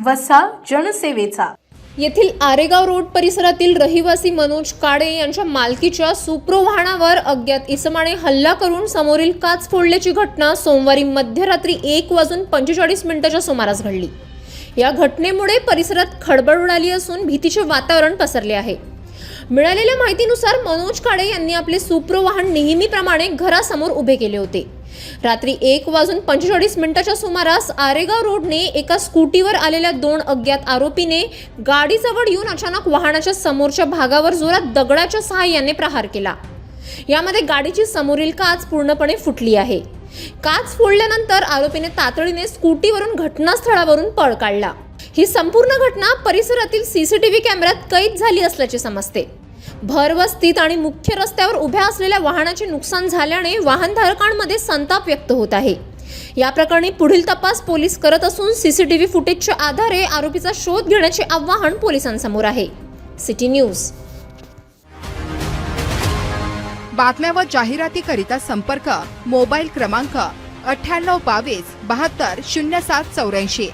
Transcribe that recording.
वसा जनसेवेचा। येथील आरेगाव रोड परिसरातील रहिवासी मनोज काळे यांच्या मालकीच्या सुप्रो वाहनावर अज्ञात इसमाने हल्ला करून समोरील काच फोडल्याची घटना सोमवारी मध्यरात्री 1:45 सुमारास घडली। या घटनेमुळे परिसरात खळबळ उडाली असून भीतीचे वातावरण पसरले आहे। मिळालेल्या माहितीनुसार मनोज काळे यांनी आपले सुप्रो वाहन नेहमीप्रमाणे घरासमोर उभे केले होते। रात्री 1:45 सुमारास आरेगाव रोडने एका स्कूटीवर आलेल्या 2 अज्ञात आरोपीने गाडीजवळ येऊन अचानक वाहनाच्या समोरच्या भागावर जोरात दगडाच्या सहाय्याने प्रहार केला। यामध्ये गाडीची समोरील काच पूर्णपणे फुटली आहे। काच फोडल्यानंतर आरोपीने तातडीने स्कूटीवरून घटनास्थळावरून पळ काढला। ही संपूर्ण घटना परिसरातील सीसीटीव्ही कॅमेऱ्यात कैद झाली असल्याचे समजते। भरवस्तीत आणि मुख्य रस्त्यावर उभ्या असलेल्या वाहनाचे नुकसान झाल्याने वाहनधारकांमध्ये संताप व्यक्त होत आहे। या प्रकरणी पुढील तपास पोलीस करत असून सीसीटीव्ही फुटेजच्या आधारे आरोपीचा शोध घेण्याचे आवाहन पोलिसांसमोर आहे। City news. बातम्या व जाहिरातीकरिता संपर्क मोबाईल क्रमांक 9822 72 0784।